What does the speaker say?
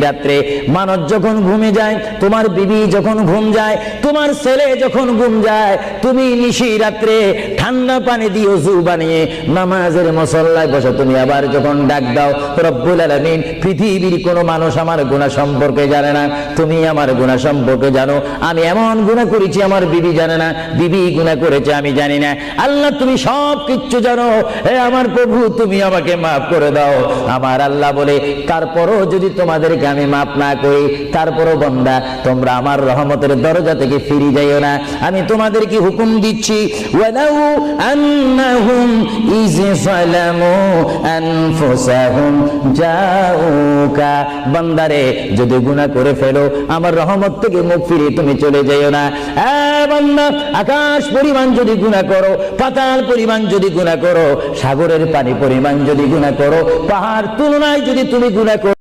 রাত্রে মানুষ যখন ঘুমে যায়, তোমার বিবি যখন ঘুম যায়, তোমার ছেলে যখন ঘুম যায়, তুমি নিশি রাত্রে ঠান্ডা পানি দিয়ে ওযু বানিয়ে নামাজের মুসল্লায় বসে তুমি আবার যখন ডাক দাও, রব্বুল আলামিন পৃথিবীর কোনো মানুষ আমার গুনাহ সম্পর্কে জানে না, তুমি আমার গুনাহ সম্পর্কে জানো। আমি এমন গুনাহ করেছি আমার বিবি জানে না, বিবি গুনাহ করেছে আমি জানি না। আল্লাহ তুমি সব কিচ্ছু জানো, হে আমার প্রভু তুমি আমাকে মাফ করে দাও। আমার আল্লাহ বলে, তারপরও যদি তোমাদেরকে আমি মাফ না করি, তারপরও বান্দা তোমরা আমার রহমতের দরজা থেকে ফিরে যাইও না। আমি তোমাদেরকে হুকুম দিচ্ছি, ওয়ালাউ আন্নাহুম ইয যালামু আনফুসাহুম জাউকা, বান্দারে যদি গুনাহ করে ফেলো আমার রহমত থেকে মুখ ফিরিয়ে তুমি চলে যাইও না। বান্দা, আকাশ পরিমাণ যদি গুনাহ করো, পাতাল পরিমাণ যদি গুনাহ করো, সাগরের পানি পরিমাণ যদি গুনাহ করো, পাহাড় তুলনায় যদি তুমি গুনাহ করো,